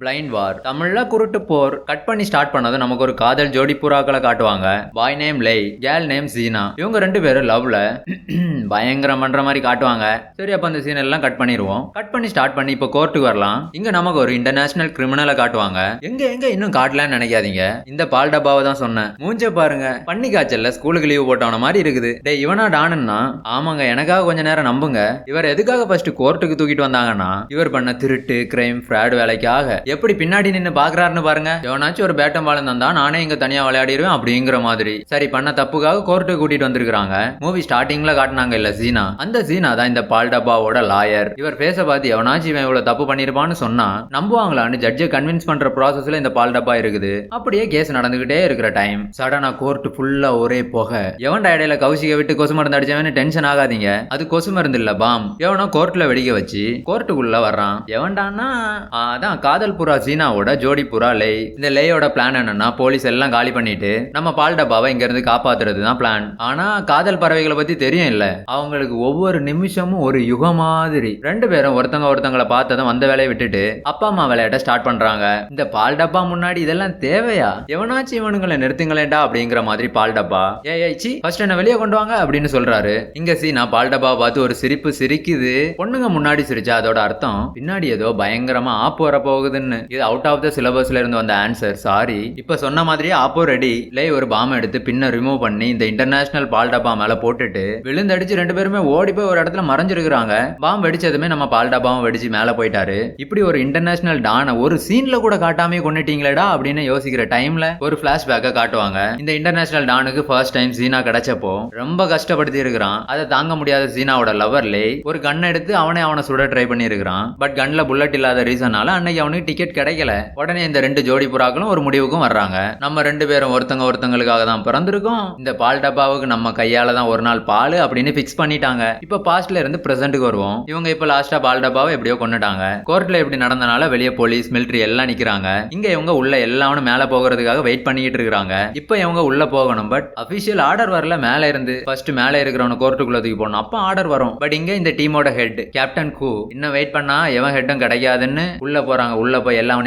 Blind வார் தமிழ்ல குருட்டு போர் cut பண்ணி ஸ்டார்ட் பண்ணது நமக்கு ஒரு காதல் ஜோடி புறாக்களை காட்டுவாங்க. பாய் நேம் லை, கேர்ள் நேம் சீனா. இவங்க ரெண்டு பேரும் லவ்ல பயங்கரம் பண்ற மாதிரி காட்டுவாங்க. சரி, அப்ப அந்த சீன் எல்லாம் கட் பண்ணிடுவோம். கட் பண்ணி ஸ்டார்ட் பண்ணி இப்ப கோர்ட்டுக்கு வரலாம். இங்க நமக்கு ஒரு இன்டர்நேஷனல் கிரிமினலை காட்டுவாங்க. எங்க இன்னும் காட்டலன்னு நினைக்காதீங்க, இந்த பால் டப்பாவை தான் சொன்னேன். மூஞ்ச பாருங்க, பண்ணி காய்ச்சல்ல ஸ்கூலுக்கு லீவ் போட்டவன மாதிரி இருக்குது. டே, இவனா டானுன்னா? ஆமாங்க, எனக்காக கொஞ்ச நேரம் நம்புங்க. இவர் எதுக்காக ஃபர்ஸ்ட் கோர்ட்டுக்கு தூக்கிட்டு வந்தாங்கன்னா, இவர் பண்ண திருட்டு, கிரைம், ஃப்ராட் வேலைக்காக. எப்படி பின்னாடி நின்னு பாக்குறாருன்னு பாருங்க. எவனாச்சும் ஒரு பேட்டம் பாலம் தந்தா நானே இங்க தனியா விளையாடிடுவேன் அப்படிங்கிற மாதிரி. சரி, பண்ண தப்புக்காக கோர்ட்டுக்கு கூட்டிட்டு வந்திருக்காங்க. மூவி ஸ்டார்டிங்ல காட்டினாங்க இல்ல சீனா, அந்த சீனா தான் இந்த பால் டப்பாவோட லாயர். இவர் பேச பார்த்து எவனாச்சும் இவன் இவ்வளவு தப்பு பண்ணிருப்பான்னு சொன்னா நம்புவாங்களான்னு ஜட்ஜை கன்வின்ஸ் பண்ற ப்ராசஸ்ல இந்த பால் டப்பா இருக்குது. அப்படியே கேஸ் நடந்துகிட்டே இருக்கிற டைம் சடனா கோர்ட் ஃபுல்லா ஒரே புகை. எவன்டா இடையில கௌசிக விட்டு கொசு மருந்து அடிச்சவன்னு டென்ஷன் ஆகாதீங்க, அது கொசு மருந்து இல்ல, பாம். எவனோ கோர்ட்ல வெடிக்க வச்சு கோர்ட்டுக்குள்ள வர்றான். எவன்டான்னா அதான் காதல் புறா சீனாவோட ஜோடி புறா லை. இந்த லேயோட பிளான் என்னன்னா, போலீஸ் எல்லாம் காலி பண்ணிட்டு நம்ம பால் டப்பாவை இங்க இருந்து காப்பாத்துறது தான் பிளான். ஆனா காதல் பறவைகளை பத்தி தெரியும் இல்ல, அவங்களுக்கு ஒவ்வொரு நிமிஷமும் ஒரு யுகம் மாதிரி. ரெண்டு பேரும் ஒருத்தங்களை பார்த்ததும் வந்த வேலையை விட்டுட்டு அப்பா அம்மா விளையாட்ட ஸ்டார்ட் பண்றாங்க. இந்த பால் டப்பா முன்னாடி இதெல்லாம் தேவையா? எவனாச்சும் இவனுங்களை நிறுத்துங்களேண்டா அப்படிங்கிற மாதிரி பால் டப்பா ஏச்சி ஃபர்ஸ்ட் என்ன வெளியே கொண்டு வாங்க அப்படின்னு சொல்றாரு. இங்க சீனா பால் டப்பாவை பார்த்து ஒரு சிரிப்பு சிரிக்குது. பொண்ணுங்க முன்னாடி சிரிச்சா அதோட அர்த்தம் பின்னாடி ஏதோ பயங்கரமா ஆப்பு வர போகுதுன்னு. இது அவுட் ஆஃப் த சிலபஸ்ல இருந்து வந்த ஆன்சர், சாரி. இப்ப சொன்ன மாதிரியே ஆப்போ ரெடி. லே ஒரு பாம் எடுத்து பின்ன ரிமூவ் பண்ணி இந்த இன்டர்நேஷனல் பால் டப்பா மேல போட்டுட்டு விழுந்தடிச்சு ரெண்டு பேருமே ஓடி போய் ஒரு இடத்துல மறைஞ்சிருக்காங்க. பாம் வெடிச்சதுமே நம்ம பால் டப்பாவும் வெடிச்சு மேல போயிட்டாரு. இப்படி ஒரு இன்டர்நேஷனல் டான ஒரு சீன்ல கூட காட்டாமே கொண்டுட்டீங்களேடா அப்படின்னு யோசிக்கிற டைம்ல ஒரு பிளாஷ்பேக்க காட்டுவாங்க. இந்த இன்டர்நேஷனல் டானுக்கு ஃபர்ஸ்ட் டைம் சீனா கிடைச்சப்போ ரொம்ப கஷ்டப்படுத்தி இருக்கிறான். அதை தாங்க முடியாத சீனாவோட லவர்லே ஒரு கன் எடுத்து அவனை சுட ட்ரை பண்ணி இருக்கிறான். பட் கன்ல புல்லட் இல்லாத ரீசனால அன்னைக்கு அவனுக்கு டிக்கெட் கிடைக்கல. உடனே இந்த ரெண்டு ஜோடி புறாக்களும் ஒரு முடிவுக்கும் வர்றாங்க. நம்ம ரெண்டு பேரும் ஒருத்தங்களுக்காக தான் பிறந்திருக்கோம், இந்த பால் டப்பாவுக்கு நம்ம கையால தான் ஒரு நாள் பால் அப்படின்னு பிக்ஸ் பண்ணிட்டாங்க. இப்ப பாஸ்ட்ல இருந்து பிரசன்ட்டுக்கு வருவோம். இவங்க இப்ப லாஸ்டா பால் டப்பாவை எப்படியோ கொண்டுட்டாங்க. கோர்ட்ல எப்படி நடந்தனால வெளியே போலீஸ் மிலிட்டரி எல்லாம் நிக்கிறாங்க. இங்க இவங்க உள்ள எல்லாரும் மேல போகிறதுக்காக வெயிட் பண்ணிட்டு இருக்காங்க. இப்ப இவங்க உள்ள போகணும். பட் அபிஷியல் ஆர்டர் வரல. மேல இருந்து ஃபர்ஸ்ட் மேல இருக்கிறவன கோர்ட்டுக்குள்ள தூக்கி போகணும், அப்ப ஆர்டர் வரும். பட் இங்க இந்த டீமோட ஹெட் கேப்டன் கூ இன்னும் வெயிட் பண்ணா எவன் ஹெட்டும் கிடைக்காதுன்னு உள்ள போறாங்க. உள்ள போய் எல்லாம்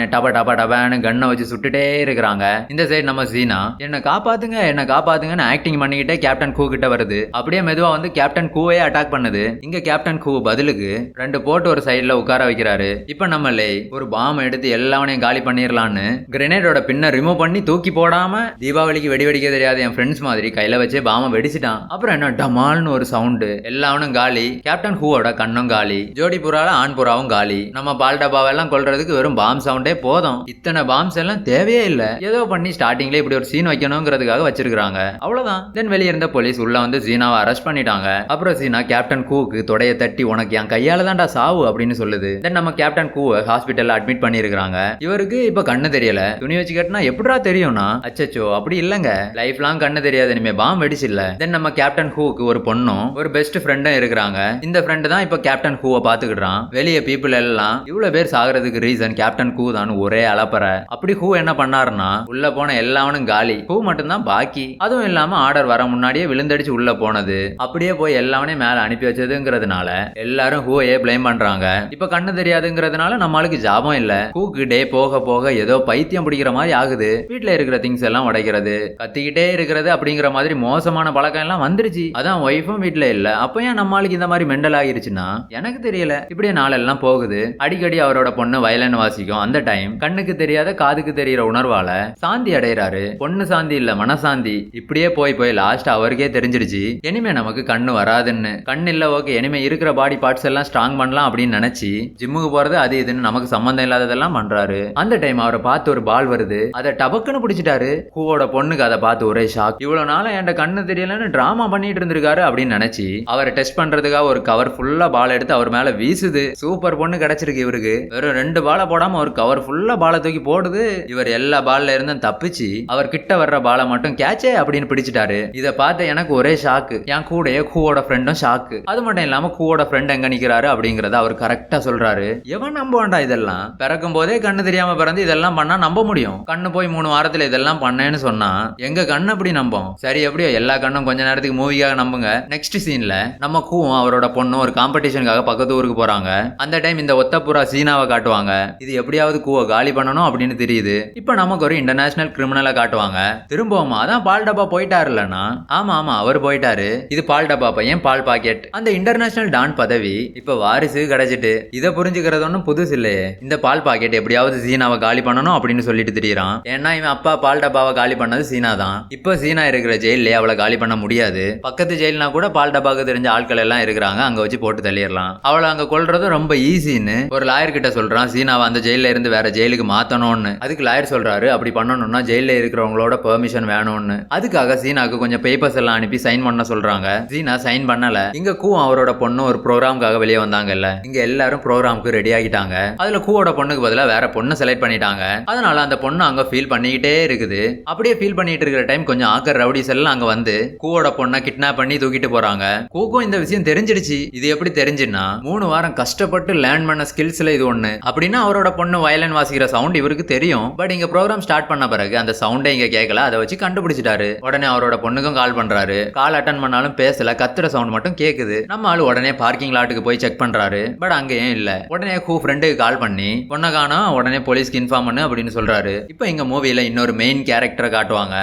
டபான்னு கண்ணை வச்சு சுட்டுட்டே இருக்கிறாங்க. இந்த சைடு நம்ம சீனா என்ன காப்பாத்துங்கன்னு ஆக்டிங் பண்ணிக்கிட்டே கேப்டன் கூ கிட்ட வருது. அப்படியே மெதுவா வந்து கேப்டன் கூவே அட்டாக் பண்ணுது. இங்க கேப்டன் கூ பதிலுக்கு ரெண்டு போட்டு ஒரு சைடுல உட்கார வைக்கிறாரு. இப்ப நம்ம லே ஒரு பாம் எடுத்து எல்லாவனையும் காலி பண்ணிடலான்னு கிரெனேடோட பின்ன ரிமூவ் பண்ணி தூக்கி போடாம தீபாவளிக்கு வெடி வெடிக்க தெரியாத என் ஃப்ரெண்ட்ஸ் மாதிரி கையில வச்சே பாம வெடிச்சிட்டான். அப்புறம் என்ன டமால்னு ஒரு சவுண்டு, எல்லாவனும் காலி. கேப்டன் ஹூவோட கண்ணும் காலி, ஜோடி புறால ஆண் புறாவும் காலி. நம்ம பால் டப்பாவெல்லாம் கொல்றதுக்கு வெறும் பாம் சவுண்டே போதும். இத்தனை பாம்ஸ் எல்லாம் தேவையே இல்ல. ஏதோ பண்ணி ஸ்டார்டிங்ல இப்படி ஒரு சீன் வைக்கணுங்கிறதுக்காக வச்சிருக்காங்க, அவ்வளவுதான். தென் வெளியே இருந்த போலீஸ் உள்ள வந்து சீனாவை அரெஸ்ட் பண்ணிட்டாங்க. அப்புறம் சீனா கேப்டன் கூக்கு தொடைய தட்டி உனக்கு என் கையால தான்டா சாவு அப்படின்னு சொல்லுது. தென் நம்ம கேப்டன் கூவை ஹாஸ்பிட்டல்ல அட்மிட் பண்ணிருக்காங்க. இவருக்கு இப்ப கண்ணு தெரியல. துணி வச்சு கட்டினா எப்படா தெரியும்னா, அச்சச்சோ அப்படி இல்லங்க, லைஃப் லாங் கண்ணு தெரியாது, இனிமே பாம் வெடிச்சு இல்ல. தென் நம்ம கேப்டன் ஹூக்கு ஒரு பொண்ணும் ஒரு பெஸ்ட் ஃப்ரெண்டும் இருக்கிறாங்க. இந்த ஃப்ரெண்டு தான் இப்ப கேப்டன் ஹூவை பாத்துக்கிட்டான். வெளியே பீப்புள் எல்லாம் இவ்வளவு பேர் சாகிறதுக்கு ரீசன் கேப்டன் கூ தான் ஒரே அலப்பற. அப்படி ஹூ என்ன பண்ணாருன்னா, உள்ள போன எல்லாவனும் காலி, ஹூ மட்டும் தான் பாக்கி. அதுவும் இல்லாம ஆர்டர் வர முன்னாடியே விழுந்தடிச்சு உள்ள போனது, அப்படியே போய் எல்லாவனையும் மேல அனுப்பி வச்சதுங்கிறதுனால எல்லாரும் ஹூவையே பிளேம் பண்றாங்க. இப்ப கண்ணு தெரியாதுங்கிறதுனால நம்மளுக்கு ஜாபம் இல்ல. ஹூக்கு டே போக போக ஏதோ பைத்தியம் பிடிக்கிற மாதிரி ஆகுது. வீட்டுல இருக்கிற திங்ஸ் எல்லாம் உடைக்கிறது, கத்திக்கிட்டே இருக்கிறது அப்படிங்கிற மாதிரி மோசமான பழக்கம் எல்லாம் வந்துருச்சு. அதான் ஒய்ஃபும் வீட்டுல இல்ல. அப்ப ஏன் நம்மளுக்கு இந்த மாதிரி மெண்டல் ஆகிருச்சுன்னா எனக்கு தெரியல. இப்படியே நாளெல்லாம் போகுது. அடிக்கடி அவரோட பொண்ணு வயலன் வாசிக்கும். அந்த டைம் கண்ணுக்கு தெரியாத காதுக்கு தெரியற உணர்வால சாந்தி அடைகிறாரு. பொண்ணு சாந்தி இல்ல, மனசாந்தி. இப்படியே போய் லாஸ்ட் அவருக்கே தெரிஞ்சிருச்சு இனிமே நமக்கு கண்ணு வராதுன்னு. கண்ணு இல்ல ஓகே, இனிமே இருக்கிற பாடி பார்ட்ஸ் எல்லாம் ஸ்ட்ராங் பண்ணலாம் அப்படின்னு நினைச்சு ஜிம்முக்கு போறது அது இதுன்னு நமக்கு சம்பந்தம் இல்லாததெல்லாம் பண்றாரு. அந்த டைம் அவரை பார்த்து ஒரு பால் வருது, அதை டபக்குன்னு பிடிச்சிட்டாரு. ஹூவோட பொண்ணுக்கு அதை பார்த்து ஒரே ஷாக். இவ்வளவு நாளா என் கண்ணு தெரியலன்னு டிராமா பண்ணிட்டு இருந்திருக்காரு அப்படின்னு நினைச்சு அவரை டெஸ்ட் பண்றதுக்காக ஒரு கவர் ஃபுல்லா பால் எடுத்து அவர் மேல வீசுது. சூப்பர் பொண்ணு கிடைச்சிருக்கு இவருக்கு. வெறும் 2 பாலை போடாம ஒரு கவர் ஃபுல்லா பாலை தூக்கி போடுது. இவர் எல்லா பால்ல இருந்தும் தப்பிச்சு அவர் கிட்ட வர்ற பாலை மட்டும் கேட்சே அப்படின்னு பிடிச்சிட்டாரு. இதை பார்த்து எனக்கு ஒரே ஷாக்கு. என் கூடயே கூவோட ஃப்ரெண்டும் ஷாக்கு. அது மட்டும் இல்லாம கூவோட ஃப்ரெண்ட் எங்க நிக்கிறாரு அப்படிங்கறத அவர் கரெக்டா சொல்றாரு. எவன் நம்புவான்டா இதெல்லாம்? பிறக்கும் போதே கண்ணு தெரியாம பிறந்து இதெல்லாம் பண்ணா நம்ப முடியும்? கண்ணு போய் 3 வாரத்துல இதெல்லாம் பண்ணேன்னு சொன்னா எங்க கண்ணு அப்படி நம்பும்? சரி, எப்படியோ எல்லா கண்ணும் கொஞ்ச நேரத்துக்கு மூவிக்காக நம்புங்க. நெக்ஸ்ட் சீன்ல நம்ம கூவும் அவரோட பொண்ணும் ஒரு காம்படிஷனுக்காக பக்கத்து ஊருக்கு போறாங்க. அந்த டைம் இந்த ஒத்த புறா சீனாவை காட்டுவாங்க. இது எப்படியாவது கூவை காலி பண்ணணும் அப்படின்னு தெரியுது. இப்ப நமக்கு ஒரு இன்டர்நேஷனல் கிரிமினலை காட்டுவாங்க. திரும்பவும் அதான் பால் டப்பா போயிட்டாருலன்னா, ஆமா ஆமா அவர் போயிட்டாரு. இது பால் டப்பா பையன் பால் பாக்கெட். அந்த இன்டர்நேஷனல் டான் பதவி இப்ப வாரிசு கிடைச்சிட்டு இதை புரிஞ்சுக்கிறது ஒன்றும் புதுசு இல்லையே. இந்த பால் பாக்கெட் எப்படியாவது சீனாவை காலி பண்ணணும் அப்படின்னு சொல்லிட்டு திரியறான். ஏன்னா இவன் அப்பா பால் டப்பாவை காலி பண்ணது சீனா தான். இப்ப சீனா இருக்கிற ஜெயிலே அவளை காலி பண்ண முடியாது. பக்கத்து ஜெயில்னா கூட பால் டப்பாக்கு தெரிஞ்ச ஆட்கள் எல்லாம் இருக்கிறாங்க, அங்க வச்சு போட்டு தள்ளிடலாம். அவளை அங்க கொல்றதும் ரொம்ப ஈஸின்னு ஒரு லாயர் கிட்ட சொல்றான். சீனாவை அந்த ஜெயில இருந்து வேற ஜெயிலுக்கு மாத்தணும்னு. அதுக்கு லாயர் சொல்றாரு, அப்படி பண்ணணும்னா ஜெயில இருக்கிறவங்களோட பெர்மிஷன் வேணும்னு. அதுக்காக சீனாக்கு கொஞ்சம் பேப்பர்ஸ் எல்லாம் அனுப்பி சைன் பண்ண சொல்றாங்க. சீனா சைன் பண்ணல. இங்க கூ அவரோட பொண்ணு ஒரு ப்ரோக்ராம்காக வெளியே வந்தாங்கல்ல, இங்க எல்லாரும் ப்ரோக்ராமுக்கு ரெடி ஆகிட்டாங்க. அதுல கூவோட பொண்ணுக்கு பதிலா வேற பொண்ணு செலக்ட் பண்ணிட்டாங்க. அதனால அந்த பொண்ணு அங்க ஃபீல் பண்ணிக்கிட்டே இருக்குது. அப்படியே ஃபீல் பண்ணிட்டு இருக்கிற டைம் கொஞ்சம் ஆக்கர் ரவுடிஸ் எல்லாம் அங்க வந்து கூவோட பொண்ணை கிட்னாப் பண்ணி தூக்கிட்டு போறாங்க. கூக்கும் இந்த விஷயம் தெரிஞ்சிடுச்சு. இது எப்படி தெரிஞ்சுன்னா 3 வாரம் கஷ்டப்பட்டு லேர்ன் பண்ண ஸ்கில்ஸ்ல இது ஒண்ணு. அப்படின்னா அவரோட பொண்ணு வயலின் வாசிக்கிற சவுண்ட் இவருக்கு தெரியும். பட் இங்க ப்ரோக்ராம் ஸ்டார்ட் பண்ண பிறகு அந்த சவுண்டே இங்க கேட்கல. அதை வச்சு கண்டுபிடிச்சிட்டாரு. உடனே அவரோட பொண்ணுக்கும் கால் பண்றாரு. கால் அட்டன் பண்ணாலும் பேசல, கத்துற சவுண்ட் மட்டும் கேக்குது. நம்ம ஆளு உடனே பார்க்கிங் லாட்டுக்கு போய் செக் பண்றாரு. பட் அங்கேயும் இல்ல. உடனே கூ ஃப்ரெண்டுக்கு கால் பண்ணி பொண்ணை காணோம், உடனே போலீஸ்க்கு இன்ஃபார்ம் பண்ணு அப்படின்னு சொல்றாரு. இப்போ இங்க மூவில இன்னொரு மெயின் கேரக்டரை காட்டுவாங்க.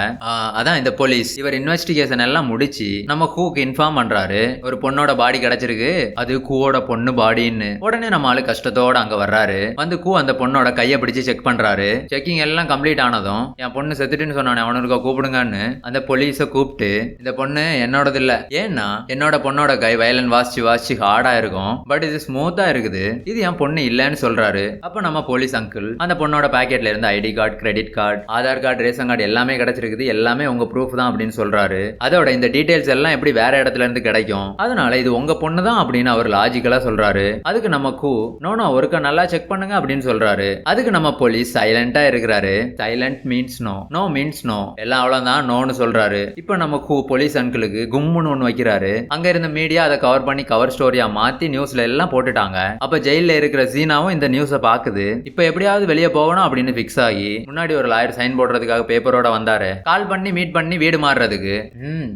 அதான் இந்த போலீஸ். இவர் இன்வெஸ்டிகேஷன் எல்லாம் முடிச்சு நம்ம கூக்கு இன்ஃபார்ம் பண்றாரு, ஒரு பொண்ணோட பாடி கிடைச்சிருக்கு, அது கூவோட பொண்ணு பாடின்னு. உடனே நம்ம ஆளு கஷ்டத்தோட அங்க வர்றாரு. வந்து கூ அந்த பொண்ணோட கையை பிடிச்சு செக் பண்றாரு. செக்கிங் எல்லாம் கம்ப்ளீட் ஆனதும் என் பொண்ணு செத்துட்டுன்னு சொன்னானே அவனுக்கு கூப்பிடுங்கன்னு அந்த போலீஸ கூப்பிட்டு, இந்த பொண்ணு என்னோடது இல்ல, ஏன்னா என்னோட பொண்ணோட கை வயலன் வாசிச்சு ஹார்டா இருக்கும், பட் இது ஸ்மூத்தா இருக்குது, இது என் பொண்ணு இல்லன்னு சொல்றாரு. அப்ப நம்ம போலீஸ் அங்கிள் அந்த பொண்ணோட பாக்கெட்ல இருந்து ID card, credit card, Aadhaar card, ration card எல்லாமே கிடைச்சிருக்குது, எல்லாமே உங்க ப்ரூஃப் தான் அப்படின்னு சொல்றாரு. அதோட இந்த டீடைல்ஸ் எல்லாம் எப்படி வேற இடத்துல இருந்து கிடைக்கும், அதனால இது உங்க பொண்ணு தான் அப்படின்னு அவர் லாஜிக்கலா சொல்றாரு. அதுக்கு நம்ம கூ நோ ஒருக்கா நல்லா செக் பண்ணுங்க அப்படின்னு சொல்றாரு. அதுக்கு நம்ம போலீஸ் சைலண்டா இருக்கிறாரு. Silent means no, no means no, எல்லாம் அவ்வளவுதான் நோன்னு சொல்றாரு. இப்ப நம்ம கூ போலீஸ் அங்கிளுக்கு கும்முன்னு ஒண்ணு வைக்கிறாரு. அங்க இருந்த மீடியா அதை கவர் பண்ணி கவர் ஸ்டோரியா மாத்தி நியூஸ்ல எல்லாம் போட்டுட்டாங்க. அப்ப ஜெயில இருக்கிற சீனாவும் இந்த நியூஸை பாக்குது. இப்ப எப்படியாவது வெளியே போகணும் அப்படின்னு பிக்ஸ் ஆகி முன்னாடி ஒரு லாயர் சைன் போடுறதுக்காக பேப்பரோட வந்தாரு. கால் பண்ணி மீட் பண்ணி வீடு மாறுறதுக்கு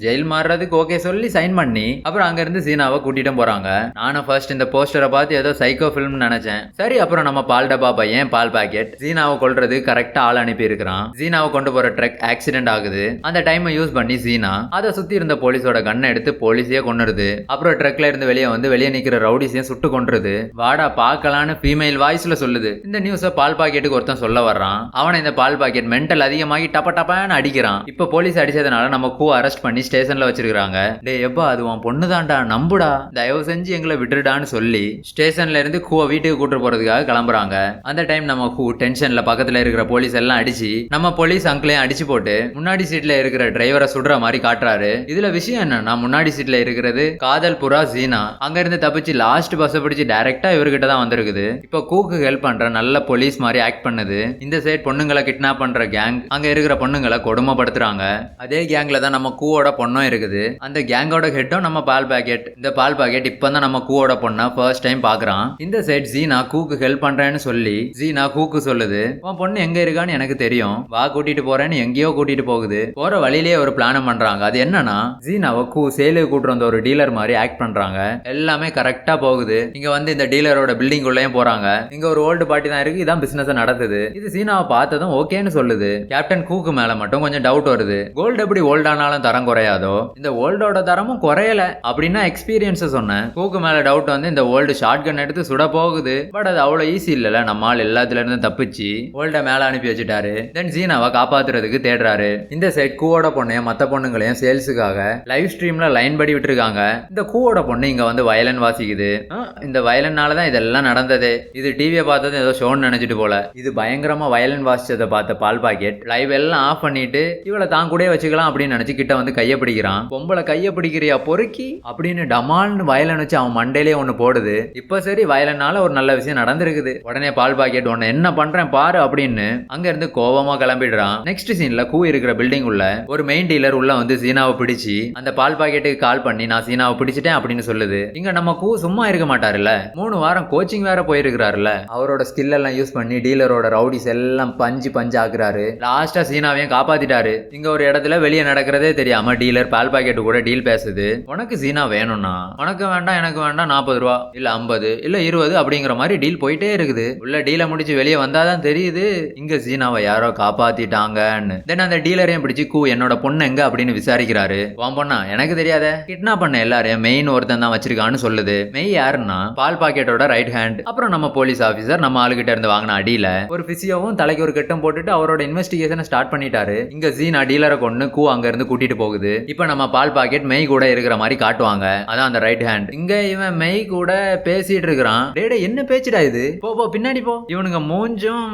ஜெயில் மாறுறதுக்கு ஓகே சொல்லி சைன் பண்ணி அப்புறம் அங்க இருந்து சீனாவை கூட்டிட்டு போறாங்க. நானும் ஃபர்ஸ்ட் இந்த போஸ்டரை பார்த்து ஏதோ சைக்கோ ஃபிலிம் நினைச்சேன். சரி அப்புறம் நம்ம பால் டப்பா பையன் பால் பாக்கெட் சீனாவை கொல்றது கரெக்டா ஆள் அனுப்பி இருக்கிறான். சீனாவை கொண்டு போற ட்ரக் ஆக்சிடென்ட் ஆகுது. அந்த டைமை யூஸ் பண்ணி சீனா அதை சுத்தி இருந்த போலீஸோட கண்ணை எடுத்து போலீஸையே கொன்னுருது. அப்புறம் ட்ரக்ல இருந்து வெளியே நிக்கிற ரவுடிஸையும் சுட்டு கொன்றுது. வாடா பாக்கலான்னு ஃபீமேல் வாய்ஸ்ல சொல்லுது. இந்த நியூஸை பால் பாக்கெட்டுக்கு ஒருத்தன் சொல்ல வர்றான். அவனை இந்த பால் பாக்கெட் மென்டல் அதிகமாகி டப்ப டப்பான்னு அடிக்கிறான். இப்ப போலீஸ் அடிச்சதுனால நம்ம கூ அரெஸ்ட் பண்ணி ஸ்டேஷன்ல வச்சிருக்காங்க. டே எப்பா அது உன் பொண்ணுதான்டா, நம்புடா, தயவு செஞ்சு எங்களை விட்டுடான்னு சொல்லி ஸ்டேஷன்ல இருந்து கூவை வீட்டுக்கு கூட்டு போறதுக்காக கிளம்புறாங்க. அந்த டைம் நம்ம கூ டென்ஷன்ல பக்கத்துல இருக்கிற போலீஸ் எல்லாம் அடிச்சு நம்ம போலீஸ் அங்கிளையும் அடிச்சு போட்டு முன்னாடி சீட்ல இருக்கிற டிரைவரை சுடுற மாதிரி காட்டுறாரு. இதுல விஷயம் என்னன்னா முன்னாடி சீட்ல இருக்கிறது காதல் புறா சீனா. அங்க இருந்து தப்பிச்சு லாஸ்ட் பஸ் பிடிச்சு டைரக்டா இவர்கிட்ட தான் வந்திருக்குது. இப்ப கூக்கு ஹெல்ப் பண்ற நல்ல போலீஸ் மாதிரி ஆக்ட் பண்ணுது. இந்த சைட் பொண்ணுங்களை கிட்னாப் பண்ற கேங் அங்க இருக்கிற பொண்ணுங்களை கொடுமைப்படுத்துறாங்க. அதே கேங்ல தான் நம்ம கூவோட பொண்ணும் இருக்குது. அந்த கேங்கோட ஹெட்டும் நம்ம பால் பாக்கெட். இந்த பால் பாக்கெட் இப்பதான் நம்ம கூவோட பொண்ணை ஃபர்ஸ்ட் டைம் பாக்குறான். இந்த சைட் ஜீனா கூக்கு ஹெல்ப் பண்றேன்னு சொல்லி ஜீனா கூக்கு சொல்லுது, உன் பொண்ணு எங்க இருக்கான்னு எனக்கு தெரியும், வா கூட்டிட்டு போறேன்னு எங்கேயோ கூட்டிட்டு போகுது. போற வழியிலேயே ஒரு பிளான் பண்றாங்க. அது என்னன்னா ஜீனாவை கூ சேலுக்கு கூட்டு வந்த ஒரு டீலர் மாதிரி ஆக்ட் பண்றாங்க. எல்லாமே கரெக்டா போகுது. இங்க வந்து இந்த டீலரோட பில்டிங் உள்ளேயும் போறாங்க. இங்க ஒரு ஓல்டு பார்ட்டி தான் இருக்கு, இதான் பிசினஸ் நடக்குது. இது சீனாவை பார்த்ததும் ஓகேன்னு சொல்லுது. கேப்டன் கூக்கு மேல மட்டும் கொஞ்சம் டவுட் வருது. கோல்டு எப்படி ஓல்டானாலும் தரம் குறையாதோ, இந்த ஓல்டோட தரமும் குறையல அப்படின்னா எக்ஸ்பீரியன்ஸ் சொன்னேன். கூக்கு மேல டவுட் வந்து இந்த ஓல்டு ஷார்ட் கன் எடுத்து சுட போகுது. பட் அது அவ்வளவு ஈஸி இல்லல. நம்ம ஆள் எல்லாத்துல இருந்து தப்பிச்சு ஓல்ட மேல அனுப்பி வச்சுட்டாரு. தென் சீனாவை காப்பாத்துறதுக்கு தேடுறாரு. இந்த சைட் கூவோட பொண்ணையும் மத்த பொண்ணுங்களையும் சேல்ஸுக்காக லைவ் ஸ்ட்ரீம்ல லைன் படி விட்டுருக்காங்க. இந்த கூவோட பொண்ணு இங்க வந்து வயலன் வாசிக்குது. இந்த வயலன்னாலதான் இதெல்லாம் நடந்தது. இது டிவியை பார்த்தது ஏதோ ஷோன்னு நினைச்சிட்டு போல. இது பயங்கரமா வயலன் வாசிச்சதை பார்த்த பால் பாக்கெட் லைவ் எல்லாம் ஆஃப் பண்ணிட்டு இவளை தான் கூட வச்சுக்கலாம் அப்படின்னு நினைச்சு கிட்ட வந்து கைய பிடிக்கிறான். பொம்பளை கைய பிடிக்கிறியா பொறுக்கி அப்படின்னு டமால்னு வயலன் வச்சு அவன் மண்டையிலே ஒண்ணு போடுது. இப்ப சரி வயலனால ஒரு நல்ல விஷயம் நடந்திருக்குது. உடனே பால் பாக்கெட் உன்னை என்ன பண்றேன் பாரு அப்படின்னு அங்க இருந்து கோவமா கிளம்பிடுறான். நெக்ஸ்ட் சீன்ல கூ இருக்கிற பில்டிங் உள்ள ஒரு மெயின் டீலர் உள்ள வந்து சீனாவை பிடிச்சி அந்த பால் பாக்கெட்டுக்கு கால் பண்ணி நான் சீனாவை பிடிச்சிட்டேன் அப்படின்னு சொல்லுது. இங்க நம்ம கூ சும்மா இருக்க மாட்டாருல்ல, 3 வாரம் கோச்சிங் வேற போயிருக்கிறாருல, அவரோட ஸ்கில் எல்லாம் யூஸ் பண்ணி டீலரோட ரவுடிஸ் எல்லாம் பஞ்சு ஆக்குறாரு. லாஸ்டா சீனாவையும் காப்பாத்திட்டாரு. இங்க ஒரு இடத்துல வெளியே நடக்கிறதே தெரியாம டீலர் பால் பாக்கெட் கூட டீல் பேசுது. உனக்கு சீனா வேணும்னா உனக்கு வேண்டாம் எனக்கு வேண்டாம் 40 ரூபா இல்ல 50 இல்ல 20 அப்படிங்கிற மாதிரி டீல் போயிட்டே இருக்குது. உள்ள உள்ள டீலை முடிச்சு வெளியே வந்தாதான் தெரியுது இங்க சீனாவை யாரோ காப்பாத்திட்டாங்கன்னு. தென் அந்த டீலரையும் பிடிச்சு கூ என்னோட பொண்ணு எங்க அப்படின்னு விசாரிக்கிறாரு. உன் பொண்ணா எனக்கு தெரியாத, கிட்னாப் பண்ண எல்லாரையும் மெயின் ஒருத்தன் தான் வச்சிருக்கான்னு சொல்லுது. மெய் யாருன்னா பால் பாக்கெட்டோட ரைட் ஹேண்ட். அப்புறம் நம்ம போலீஸ் ஆபீசர் நம்ம ஆளுகிட்ட இருந்து வாங்கின அடியில ஒரு பிசியோவும் தலைக்கு ஒரு கெட்டம் போட்டுட்டு அவரோட இன்வெஸ்டிகேஷனை ஸ்டார்ட் பண்ணிட்டாரு. இங்க சீனா டீலரை கொண்டு கூ அங்க இருந்து கூட்டிட்டு போகுது. இப்ப நம்ம பால் பாக்கெட் மெய் கூட இருக்கிற மாதிரி காட்டுவாங்க. அதான் அந்த ரைட் ஹேண்ட். இங்க இவன் மெய் கூட பேசிட்டு இருக்கிறான். டேடே என்ன பேச்சுடா இது, போ பின்னாடி போ. இவனுங்க மூஞ்சும்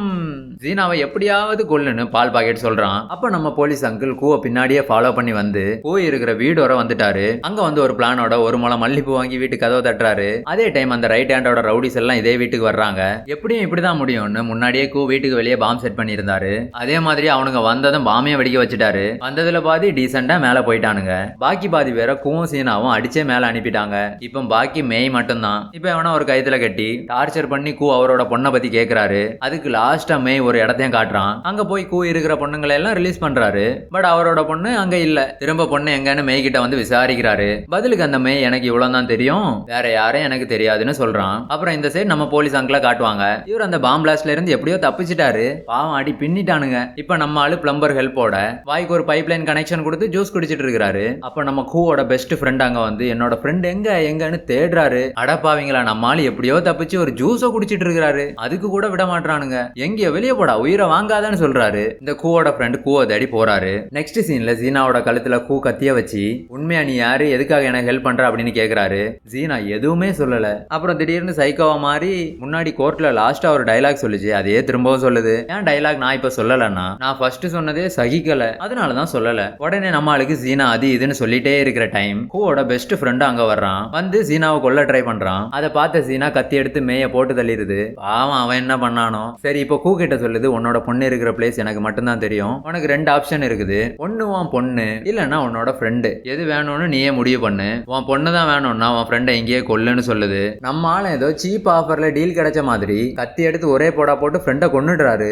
சீனாவை எப்படியாவது கொல்லுன்னு பால் பாக்கெட் சொல்றான். அப்ப நம்ம போலீஸ் அங்கிள் கூவை பின்னாடியே ஃபாலோ பண்ணி வந்து கூ இருக்கிற வீடோட வந்துட்டாரு. அங்க வந்து ஒரு பிளானோட ஒரு முளை மல்லிப்பூ வாங்கி வீட்டு கதவை தட்டுறாரு. அதே டைம் அந்த ரைட் ஹேண்டோட ரவுடிஸ் எல்லாம் இதே வீட்டுக்கு வர்றாங்க. எப்படியும் இப்படிதான் முடியும்னு முன்னாடியே கூ வீட்டுக்கு வெளியே பாம் செட் பண்ணி இருந்தாரு. அதே மாதிரி அவனுங்க வந்ததும் பாமையை வெடிக்க வச்சுட்டாரு. வந்ததுல பாதி டீசெண்டா மேல போயிட்டானுங்க. பாக்கி பாதி வேற கூவும் சீனாவும் அடிச்சே மேல அனுப்பிட்டாங்க. இப்ப பாக்கி மேய் மட்டும்தான். இப்ப அவன ஒரு கைத்துல கட்டி டார்ச்சர் பண்ணி கூ அவரோட பொண்ணை பத்தி கேக்குறாரு. அதுக்கு லாஸ்டா மேய் ஒரு இடத்தையும் காட்டுறான். அங்க போய் கூ இருக்கிற பொண்ணுங்களை எல்லாம் ரிலீஸ் பண்றாரு. பட் அவரோட பொண்ணு அங்க இல்ல. திரும்ப பொண்ணு எங்கன்னு மேய் கிட்ட வந்து விசாரிக்கிறாரு. பதிலுக்கு அந்த மேய் எனக்கு இவ்வளவு தான் தெரியும், வேற யாரும் எனக்கு தெரியாதுன்னு சொல்றான். அப்புறம் இந்த சைடு நம்ம போலீஸ் அங்கிள காட்டுவாங்க. இவர் அந்த பாம் பிளாஸ்ட்ல இருந்து எப்படியோ தப்பிச்சிட்டாரு. பாவம் அடி பின்னிட்டானுங்க. இப்ப நம்ம ஆளு பிளம்பர் ஹெல்ப்போட வாய்க்கு ஒரு பைப் லைன் கனெக்ஷன் கொடுத்து ஜூஸ் குடிச்சிட்டு இருக்காரு. அப்ப நம்ம கூவோட பெஸ்ட் ஃப்ரெண்ட் அங்க வந்து என்னோட ஃப்ரெண்ட் எங்கன்னு தேடுறாரு. அடப்பாவீங்களா, நம்ம ஆளு எப்படியோ தப்பிச்சு ஒரு ஜூஸோ குடிச்சிட்டு இருக்காரு. அதுக்கு கூட விட மாட்டானுங்க. எங்கயோ வெளியே போடா, உயிரை வாங்காதான்னு சொல்றாரு. இந்த கூவோட ஃப்ரெண்ட் கூவை தேடி போறாரு. நெக்ஸ்ட் சீன்ல ஜீனாவோட கழுத்துல கூ கத்திய வச்சு உண்மையா நீ யாரு, எதுக்காக எனக்கு ஹெல்ப் பண்ற அப்படின்னு கேக்குறாரு. ஜீனா எதுவுமே சொல்லல. அப்புறம் திடீர்னு சைக்கோவா மாறி முன்னாடி கோர்ட்ல லாஸ்டா ஒரு டைலாக் சொல்லுச்சு. அதே திரும்பவும் சொல்லுது. ஏன் டைலாக் நான் இப்ப சொல்லலன்னா, நான் ஃபர்ஸ்ட் சொன்னதே சகிக்கல, அதனாலதான் சொல்லல. உடனே நம்ம ஆளுக்கு ஜீனா அது இதுன்னு சொல்லிட்டே இருக்கிற டைம் கூவோட பெஸ்ட் ஃப்ரெண்ட் அங்க வர்றான். வந்து ஜீனாவை கொல்ல ட்ரை பண்றான். அதை பார்த்த ஜீனா கத்தி எடுத்து மேய போட்டு தள்ளிடுது. பாவம் அவன் என்ன பண்ணானோ. சரி இப்போ கூ கிட்ட சொல்லுது, உன்னோட பொண்ணு இருக்கிற பிளேஸ் எனக்கு மட்டும்தான் தெரியும். உனக்கு 2 ஆப்ஷன் இருக்குது. ஒன்னு உன் பொண்ணு, இல்லன்னா உன்னோட ஃப்ரெண்டு. எது வேணும்னு நீயே முடிவு பண்ணு. உன் பொண்ணு தான் வேணும்னா உன் ஃப்ரெண்டை எங்கேயே கொல்லுன்னு சொல்லுது. நம்ம ஆள ஏதோ சீப் ஆஃபர்ல டீல் கிடைச்ச மாதிரி கத்தி எடுத்து ஒரே போடா போட்டு ஃப்ரெண்டை கொன்னுடுறாரு.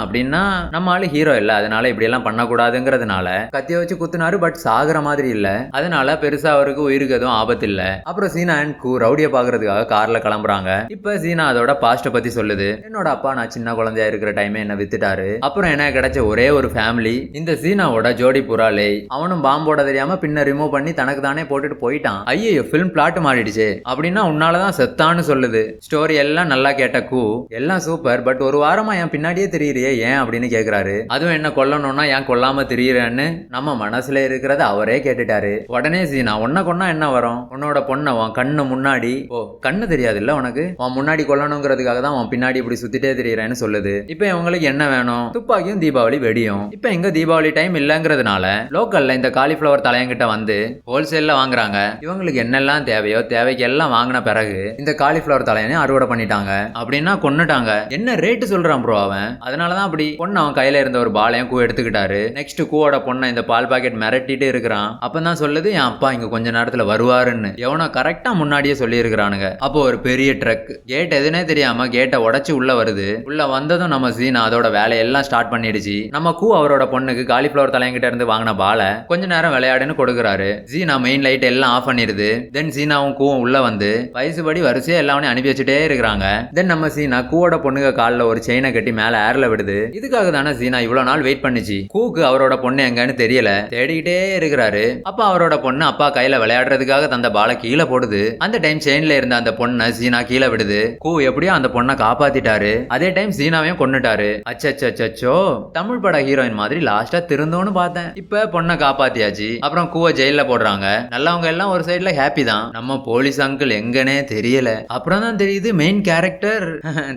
அப்படின்னா நம்ம ஆளு ஹீரோ இல்ல, அதனால இப்படி எல்லாம் பண்ணக்கூடாதுங்கிறதுனால கத்திய வச்சு குத்துனாரு. பட் சாகுற மாதிரி இல்ல, அதனால பெருசா அவருக்கு உயிருக்கு எதுவும் ஆபத்து இல்ல. அப்புறம் சீனா அண்ட் கூ ரவுடிய பாக்குறதுக்காக கார்ல கிளம்புறாங்க. இப்ப சீனா அதோட பாஸ்ட பத்தி சொல்லுது. என்னோட அப்பா நான் சின்ன குழந்தையா இருக்கிற டைமே என்ன வித்துட்டாரு. அப்புறம் எனக்கு கிடைச்ச ஒரே ஒரு ஃபேமிலி இந்த சீனாவோட ஜோடி புறாலே. அவனும் பாம்போட தெரியாம பின்ன ரிமூவ் பண்ணி தனக்கு தானே போட்டுட்டு போயிட்டான். ஐயோ ஃபிலிம் பிளாட் மாறிடுச்சு அப்படின்னா உன்னாலதான் செத்தான்னு சொல்லுது. ஸ்டோரி எல்லாம் நல்லா கேட்ட கூ எல்லாம் சூப்பர், பட் ஒரு வாரமா என் பின்னாடியே தெரியுறியே ஏன் அப்படின்னு கேக்குறாரு. அதுவும் என்ன கொல்லணும்னா ஏன் கொல்லாம தெரியுறேன்னு நம்ம மனசுல இருக்கிறத அவரே கேட்டுட்டாரு. உடனே சீனா உன்ன கொன்னா என்ன வரும், உன்னோட பொண்ணை உன் கண்ணு முன்னாடி, ஓ கண்ணு தெரியாது இல்ல உனக்கு, உன் முன்னாடி கொல்லணுங்கிறதுக்காக தான் உன் பின்னாடி இப்படி சுத்திட்டே தெரியுறேன்னு சொல்லுது. இப்ப இவங்களுக்கு என்ன வேணும், துப்பாக்கியும் தீபாவளி வெடியும். இப்ப எங்க தீபாவளி டைம் இல்லங்கிறதுனால லோக்கல்ல இந்த காலிஃபிளவர் தலையங்கிட்ட வந்து ஹோல்சேல்ல வாங்குறாங்க. இவங்களுக்கு என்னெல்லாம் தேவையோ தேவைக்கு எல்லாம் வாங்கின பிறகு இந்த காலிஃபிளவர் தலையனை அறுவடை பண்ணிட்டாங்க. அப்படின்னா கொன்னுட்டாங்க. என்ன ரேட்டு சொல்றான் ப்ரோ அவன், அதனாலதான் அப்படி பொண்ணு அவன் கையில இருந்த ஒரு பாலையும் கூ எடுத்துக்கிட்டாரு. நெக்ஸ்ட் கூவோட பொண்ணை இந்த பால் பாக்கெட் மிரட்டிட்டு இருக்கிறான். அப்பதான் சொல்லுது என் அப்பா இங்க கொஞ்ச நேரத்துல வருவாருன்னு. எவனோ கரெக்டா முன்னாடியே சொல்லி இருக்கிறானுங்க. அப்போ ஒரு பெரிய ட்ரக் கேட் எதுனே தெரியாம கேட்டை உடைச்சு உள்ள வருது. உள்ள வந்ததும் நம்ம சீனா அதோட வேலையெல்லாம் ஸ்டார்ட் பண்ணிடுச்சு. நம்ம கூ அவரோட பொண்ணுக்கு காலிஃபிளவர் தலையங்கிட்ட இருந்து வாங்கின பாலை கொஞ்ச நேரம் விளையாடுன்னு கொடுக்குறாரு. சீனா மெயின் லைட் எல்லாம் ஆஃப் பண்ணிடுது. தென் சீனாவும் கூவும் உள்ள வந்து வயசுபடி வரிசையா எல்லாமே அனுப்பி வச்சுட்டே இருக்கிறாங்க. தென் நம்ம சீனா கூவோட பொண்ணுங்க காலில் ஒரு செயினை கட்டி மேல ஏர்ல விடுது. இதுக்காக தானே சீனா இவ்வளவு நாள் வெயிட் பண்ணிச்சு. கூக்கு அவரோட பொண்ணு எங்கன்னு தெரியல, தேடிக்கிட்டே இருக்கிறாரு. அப்ப அவரோட பொண்ணு அப்பா கையில விளையாடுறதுக்காக தந்த பாலை கீழே போடுது. அந்த டைம் செயின்ல இருந்த அந்த பொண்ணை சீனா கீழே விடுது. கூ எப்படியோ அந்த பொண்ணை காப்பாத்திட்டாரு. அதே டைம் சீனாவையும் கொன்னுட்டாரு. அச்சோ தமிழ் பட ஹீரோயின் மாதிரி லாஸ்டா திருந்தோன்னு பார்த்தேன். இப்ப பொண்ணை காப்பாத்தியாச்சு. அப்புறம் கூவ ஜெயில போடுறாங்க. நல்லவங்க எல்லாம் ஒரு சைடுல ஹாப்பி தான். நம்ம போலீஸ் அங்கிள் எங்கனே தெரியல. அப்புறம் தான் தெரியுது மெயின் கேரக்டர்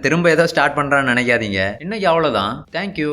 திரும்ப ஏதோ ஸ்டார்ட் பண்றான்னு நினைக்காதீங்க. இன்னைக்கு அவ்வளவுதான். தேங்க்யூ.